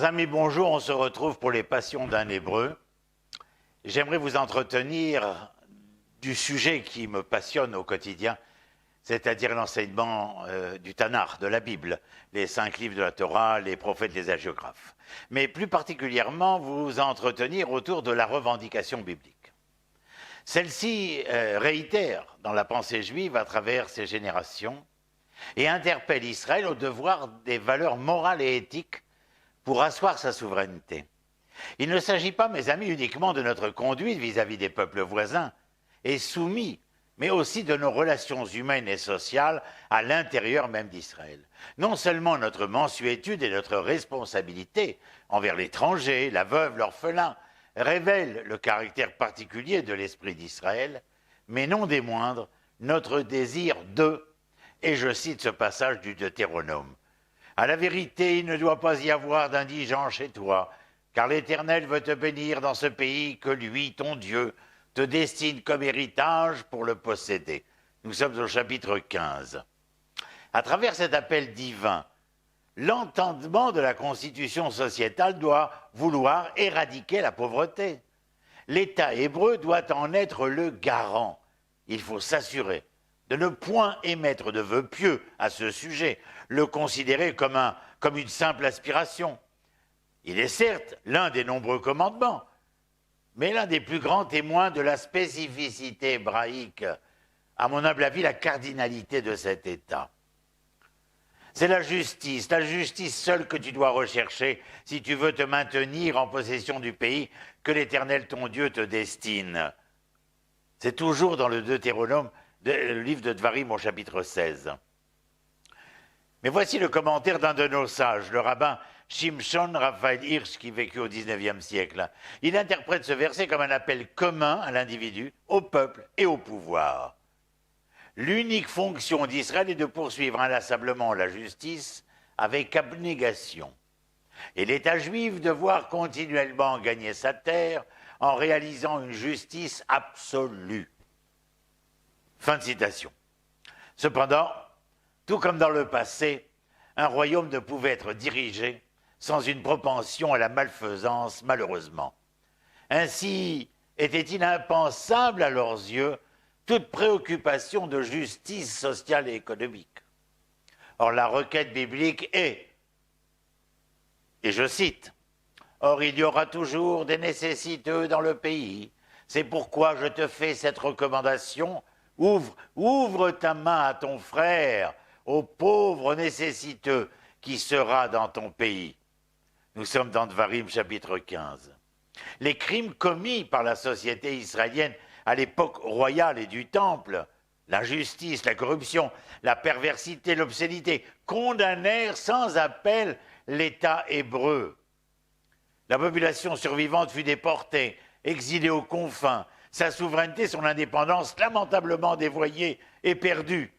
Chers amis, bonjour, on se retrouve pour les passions d'un Hébreu. J'aimerais vous entretenir du sujet qui me passionne au quotidien, c'est-à-dire l'enseignement du Tanakh, de la Bible, les 5 livres de la Torah, les prophètes, les hagiographes. Mais plus particulièrement, vous entretenir autour de la revendication biblique. Celle-ci réitère dans la pensée juive à travers ces générations et interpelle Israël au devoir des valeurs morales et éthiques pour asseoir sa souveraineté. Il ne s'agit pas, mes amis, uniquement de notre conduite vis-à-vis des peuples voisins et soumis, mais aussi de nos relations humaines et sociales à l'intérieur même d'Israël. Non seulement notre mansuétude et notre responsabilité envers l'étranger, la veuve, l'orphelin, révèlent le caractère particulier de l'esprit d'Israël, mais non des moindres, notre désir de, et je cite ce passage du Deutéronome, « À la vérité, il ne doit pas y avoir d'indigent chez toi, car l'Éternel veut te bénir dans ce pays que lui, ton Dieu, te destine comme héritage pour le posséder. » Nous sommes au chapitre 15. À travers cet appel divin, l'entendement de la constitution sociétale doit vouloir éradiquer la pauvreté. L'État hébreu doit en être le garant. Il faut s'assurer de ne point émettre de vœux pieux à ce sujet, le considérer comme une simple aspiration. Il est certes l'un des nombreux commandements, mais l'un des plus grands témoins de la spécificité hébraïque, à mon humble avis, la cardinalité de cet État. C'est la justice seule que tu dois rechercher si tu veux te maintenir en possession du pays que l'Éternel ton Dieu te destine. C'est toujours dans le Deutéronome, le livre de Dvarim au chapitre 16. Mais voici le commentaire d'un de nos sages, le rabbin Shimshon Raphaël Hirsch, qui vécut au XIXe siècle. Il interprète ce verset comme un appel commun à l'individu, au peuple et au pouvoir. L'unique fonction d'Israël est de poursuivre inlassablement la justice avec abnégation. Et l'État juif de voir continuellement gagner sa terre en réalisant une justice absolue. Fin de citation. Cependant, tout comme dans le passé, un royaume ne pouvait être dirigé sans une propension à la malfaisance, malheureusement. Ainsi était-il impensable à leurs yeux toute préoccupation de justice sociale et économique. Or, la requête biblique est, et je cite, « Or, il y aura toujours des nécessiteux dans le pays. C'est pourquoi je te fais cette recommandation. Ouvre ta main à ton frère, au pauvre nécessiteux qui sera dans ton pays. » Nous sommes dans Dvarim, chapitre 15. Les crimes commis par la société israélienne à l'époque royale et du Temple, l'injustice, la corruption, la perversité, l'obscénité, condamnèrent sans appel l'État hébreu. La population survivante fut déportée, exilée aux confins, sa souveraineté, son indépendance lamentablement dévoyée et perdue.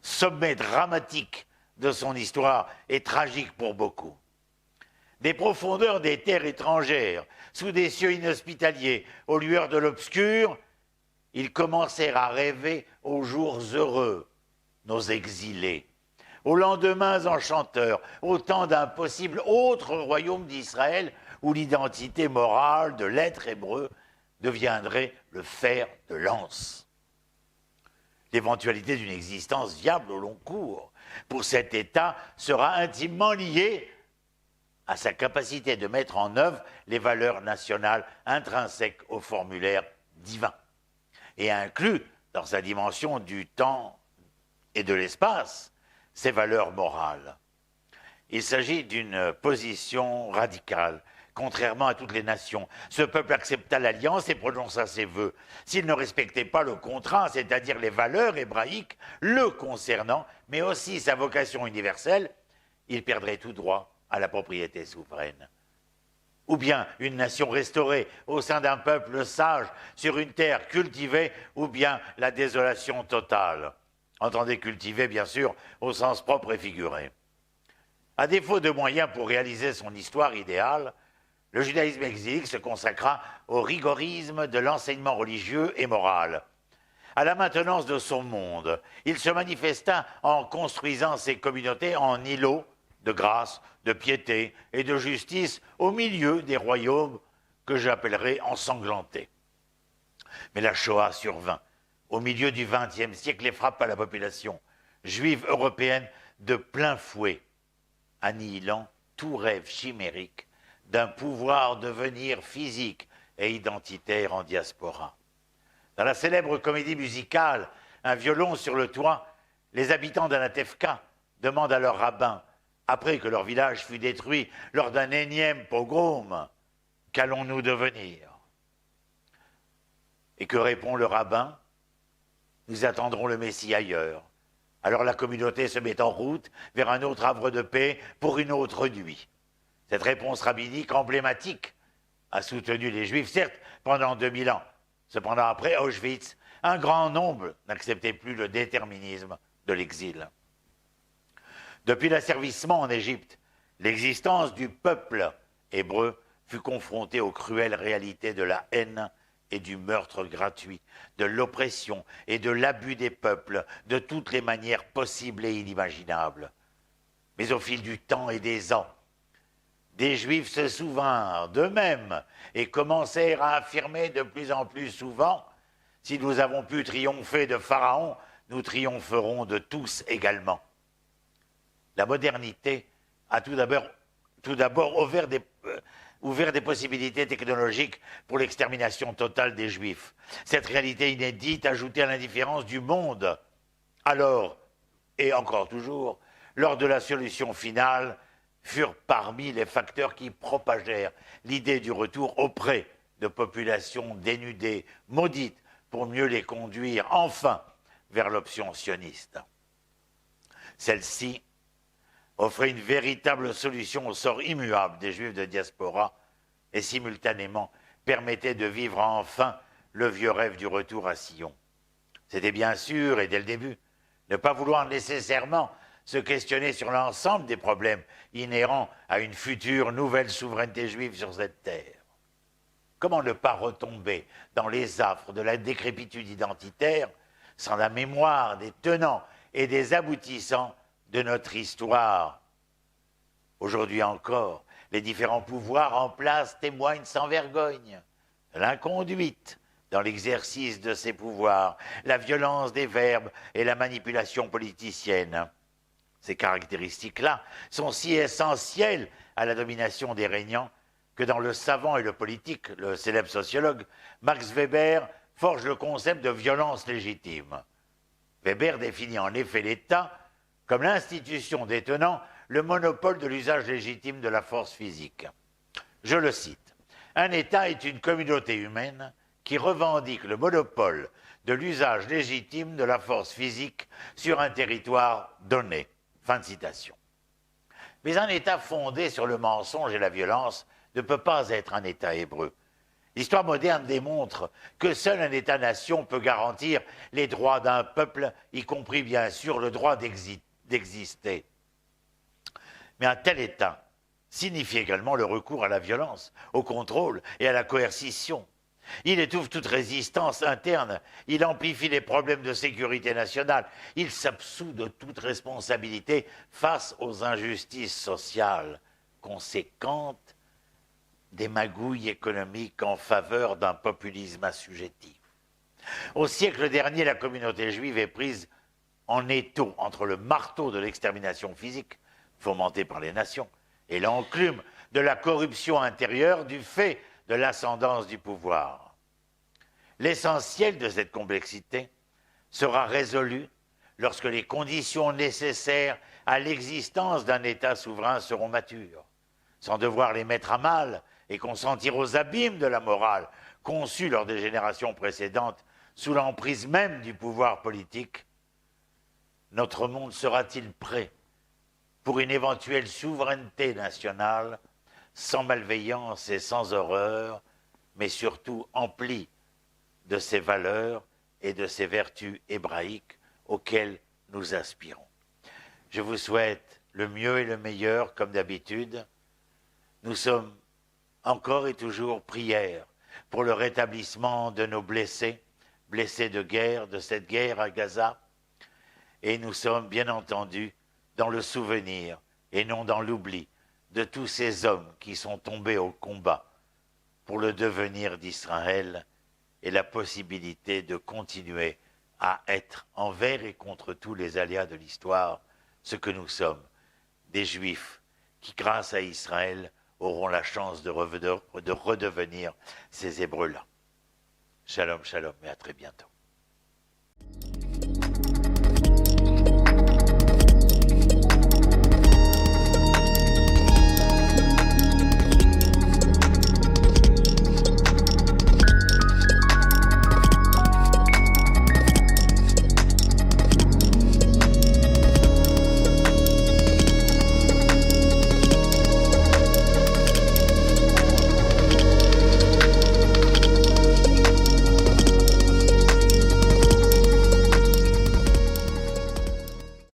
Sommet dramatique de son histoire et tragique pour beaucoup. Des profondeurs des terres étrangères, sous des cieux inhospitaliers, aux lueurs de l'obscur, ils commencèrent à rêver aux jours heureux, nos exilés, aux lendemains enchanteurs, au temps d'un possible autre royaume d'Israël où l'identité morale de l'être hébreu deviendrait le fer de lance. L'éventualité d'une existence viable au long cours pour cet État sera intimement liée à sa capacité de mettre en œuvre les valeurs nationales intrinsèques au formulaire divin et inclut dans sa dimension du temps et de l'espace ces valeurs morales. Il s'agit d'une position radicale. Contrairement à toutes les nations, ce peuple accepta l'alliance et prononça ses vœux. S'il ne respectait pas le contrat, c'est-à-dire les valeurs hébraïques le concernant, mais aussi sa vocation universelle, il perdrait tout droit à la propriété souveraine. Ou bien une nation restaurée au sein d'un peuple sage sur une terre cultivée, ou bien la désolation totale. Entendez cultiver, bien sûr, au sens propre et figuré. À défaut de moyens pour réaliser son histoire idéale, le judaïsme exilique se consacra au rigorisme de l'enseignement religieux et moral, à la maintenance de son monde. Il se manifesta en construisant ses communautés en îlots de grâce, de piété et de justice au milieu des royaumes que j'appellerai ensanglantés. Mais la Shoah survint au milieu du XXe siècle et frappa la population juive européenne de plein fouet, annihilant tout rêve chimérique d'un pouvoir devenir physique et identitaire en diaspora. Dans la célèbre comédie musicale « Un violon sur le toit », les habitants d'Anatevka demandent à leur rabbin, après que leur village fut détruit lors d'un énième pogrom, « Qu'allons-nous devenir ?» Et que répond le rabbin ? « Nous attendrons le Messie ailleurs. » Alors la communauté se met en route vers un autre havre de paix pour une autre nuit. Cette réponse rabbinique emblématique a soutenu les Juifs, certes, pendant 2000 ans. Cependant, après Auschwitz, un grand nombre n'acceptait plus le déterminisme de l'exil. Depuis l'asservissement en Égypte, l'existence du peuple hébreu fut confrontée aux cruelles réalités de la haine et du meurtre gratuit, de l'oppression et de l'abus des peuples de toutes les manières possibles et inimaginables. Mais au fil du temps et des ans, des Juifs se souvinrent d'eux-mêmes et commencèrent à affirmer de plus en plus souvent « Si nous avons pu triompher de Pharaon, nous triompherons de tous également. » La modernité a tout d'abord ouvert des possibilités technologiques pour l'extermination totale des Juifs. Cette réalité inédite, ajoutée à l'indifférence du monde, alors, et encore toujours, lors de la solution finale, furent parmi les facteurs qui propagèrent l'idée du retour auprès de populations dénudées, maudites, pour mieux les conduire enfin vers l'option sioniste. Celle-ci offrait une véritable solution au sort immuable des Juifs de diaspora et simultanément permettait de vivre enfin le vieux rêve du retour à Sion. C'était bien sûr, et dès le début, ne pas vouloir nécessairement se questionner sur l'ensemble des problèmes inhérents à une future nouvelle souveraineté juive sur cette terre. Comment ne pas retomber dans les affres de la décrépitude identitaire sans la mémoire des tenants et des aboutissants de notre histoire? Aujourd'hui encore, les différents pouvoirs en place témoignent sans vergogne de l'inconduite dans l'exercice de ces pouvoirs, la violence des verbes et la manipulation politicienne. Ces caractéristiques-là sont si essentielles à la domination des régnants que dans Le Savant et le Politique, le célèbre sociologue Max Weber forge le concept de violence légitime. Weber définit en effet l'État comme l'institution détenant le monopole de l'usage légitime de la force physique. Je le cite, « Un État est une communauté humaine qui revendique le monopole de l'usage légitime de la force physique sur un territoire donné. » Fin de citation. Mais un État fondé sur le mensonge et la violence ne peut pas être un État hébreu. L'histoire moderne démontre que seul un État-nation peut garantir les droits d'un peuple, y compris bien sûr le droit d'exister. Mais un tel État signifie également le recours à la violence, au contrôle et à la coercition. Il étouffe toute résistance interne, il amplifie les problèmes de sécurité nationale, il s'absout de toute responsabilité face aux injustices sociales conséquentes des magouilles économiques en faveur d'un populisme assujetti. Au siècle dernier, la communauté juive est prise en étau entre le marteau de l'extermination physique, fomentée par les nations, et l'enclume de la corruption intérieure du fait de l'ascendance du pouvoir. L'essentiel de cette complexité sera résolu lorsque les conditions nécessaires à l'existence d'un État souverain seront matures, sans devoir les mettre à mal et consentir aux abîmes de la morale conçue lors des générations précédentes sous l'emprise même du pouvoir politique. Notre monde sera-t-il prêt pour une éventuelle souveraineté nationale sans malveillance et sans horreur, mais surtout empli de ces valeurs et de ces vertus hébraïques auxquelles nous aspirons. Je vous souhaite le mieux et le meilleur, comme d'habitude. Nous sommes encore et toujours prières pour le rétablissement de nos blessés, blessés de guerre, de cette guerre à Gaza. Et nous sommes bien entendu dans le souvenir et non dans l'oubli de tous ces hommes qui sont tombés au combat pour le devenir d'Israël et la possibilité de continuer à être envers et contre tous les aléas de l'histoire ce que nous sommes, des Juifs qui, grâce à Israël, auront la chance de redevenir ces Hébreux-là. Shalom, shalom, et à très bientôt.